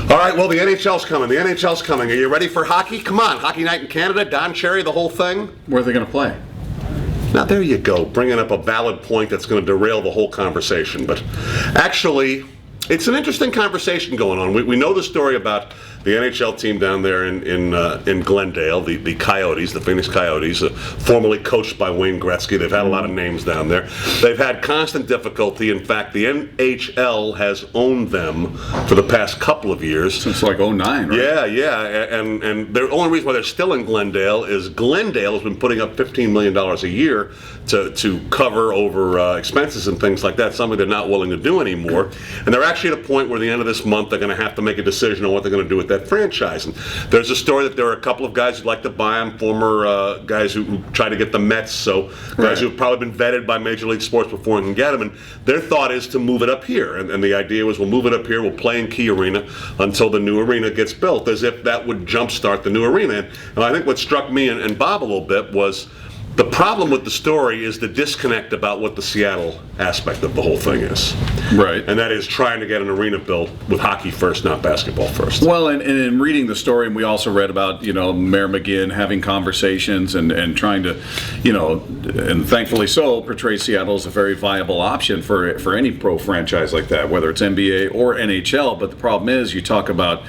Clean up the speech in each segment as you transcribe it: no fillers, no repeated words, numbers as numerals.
All right, well, the NHL's coming. The NHL's coming. Are you ready for hockey? Come on, Hockey Night in Canada, Don Cherry, the whole thing. Where are they going to play? Now, there you go, bringing up a valid point that's going to derail the whole conversation. But actually, it's an interesting conversation going on. We know the story about the NHL team down there in Glendale, the Coyotes, the Phoenix Coyotes, formerly coached by Wayne Gretzky. They've had a lot of names down there. They've had constant difficulty. In fact, the NHL has owned them for the past couple of years. Since like 2009, right? Yeah. And the only reason why they're still in Glendale is Glendale has been putting up $15 million a year to cover over expenses and things like that, something they're not willing to do anymore. And they're actually at a point where at the end of this month they're going to have to make a decision on what they're going to do with that franchise. And there's a story that there are a couple of guys who'd like to buy them, former guys who try to get the Mets, so guys who've probably been vetted by Major League Sports before and can get them. And their thought is to move it up here. And the idea was we'll move it up here, we'll play in Key Arena until the new arena gets built, as if that would jumpstart the new arena. And I think what struck me and Bob a little bit was the problem with the story is the disconnect about what the Seattle aspect of the whole thing is. Right. And that is trying to get an arena built with hockey first, not basketball first. Well, and in reading the story, and we also read about, Mayor McGinn having conversations and trying to, and thankfully so, portray Seattle as a very viable option for any pro franchise like that, whether it's NBA or NHL. But the problem is, you talk about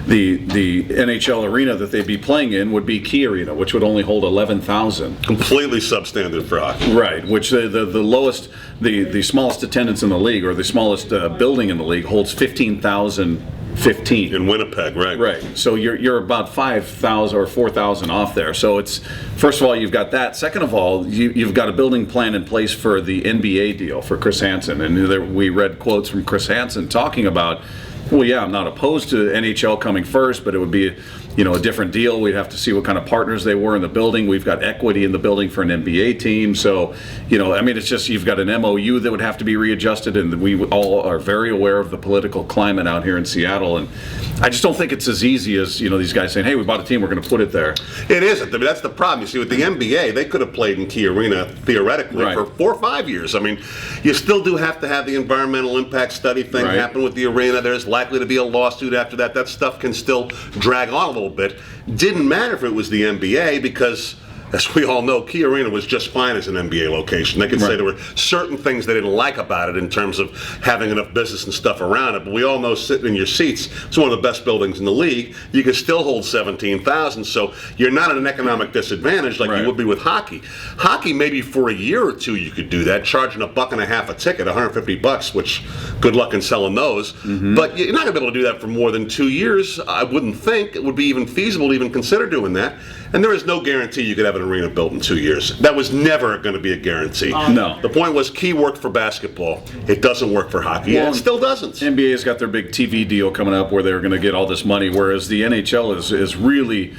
the NHL arena that they'd be playing in would be Key Arena, which would only hold 11,000. Completely substandard for hockey. Right, which the lowest, the smallest attendance in the league, or the smallest building in the league, holds 15,015 in Winnipeg. Right. Right. So you're about 5,000 or 4,000 off there. So it's, first of all, you've got that. Second of all, you've got a building plan in place for the NBA deal for Chris Hansen, and we read quotes from Chris Hansen talking about, well, yeah, I'm not opposed to NHL coming first, but it would be, a different deal. We'd have to see what kind of partners they were in the building. We've got equity in the building for an NBA team. So, it's just, you've got an MOU that would have to be readjusted, and we all are very aware of the political climate out here in Seattle. And I just don't think it's as easy as, these guys saying, hey, we bought a team, we're going to put it there. It isn't. I mean, that's the problem. You see, with the NBA, they could have played in Key Arena theoretically for 4 or 5 years. I mean, you still do have to have the environmental impact study thing happen with the arena. There's likely to be a lawsuit after that. That stuff can still drag on a little bit. Didn't matter if it was the NBA because, as we all know, Key Arena was just fine as an NBA location. They could say there were certain things they didn't like about it in terms of having enough business and stuff around it, but we all know sitting in your seats, it's one of the best buildings in the league. You can still hold 17,000, so you're not at an economic disadvantage like you would be with hockey. Hockey, maybe for a year or two you could do that, charging $1.50 a ticket, $150, which good luck in selling those. But you're not going to be able to do that for more than 2 years. I wouldn't think it would be even feasible to even consider doing that. And there is no guarantee you could have an arena built in 2 years. That was never going to be a guarantee. No. The point was Key worked for basketball. It doesn't work for hockey. Well, it still doesn't. NBA's got their big TV deal coming up where they're going to get all this money, whereas the NHL is really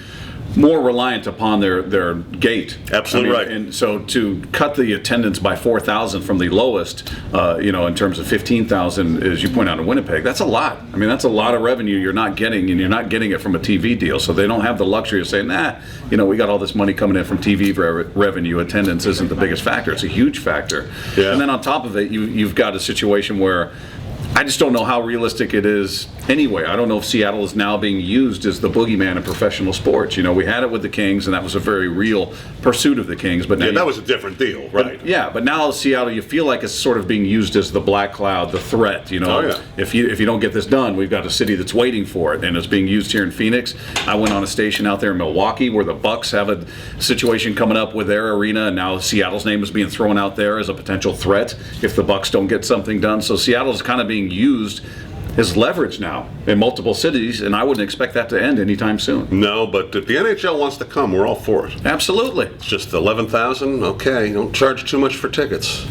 more reliant upon their gate. Absolutely right. And so to cut the attendance by 4,000 from the lowest, in terms of 15,000, as you point out in Winnipeg, that's a lot. I mean, that's a lot of revenue you're not getting, and you're not getting it from a TV deal. So they don't have the luxury of saying, we got all this money coming in from TV revenue. Attendance isn't the biggest factor. It's a huge factor. Yeah. And then on top of it, you've got a situation where I just don't know how realistic it is anyway. I don't know if Seattle is now being used as the boogeyman in professional sports. We had it with the Kings, and that was a very real pursuit of the Kings. But now that was a different deal, right? But now Seattle, you feel like it's sort of being used as the black cloud, the threat. If you don't get this done, we've got a city that's waiting for it, and it's being used here in Phoenix. I went on a station out there in Milwaukee where the Bucks have a situation coming up with their arena, and now Seattle's name is being thrown out there as a potential threat if the Bucks don't get something done. So Seattle's kind of being used as leverage now in multiple cities, and I wouldn't expect that to end anytime soon. No, but if the NHL wants to come, we're all for it. Absolutely. It's just 11,000. Okay, don't charge too much for tickets.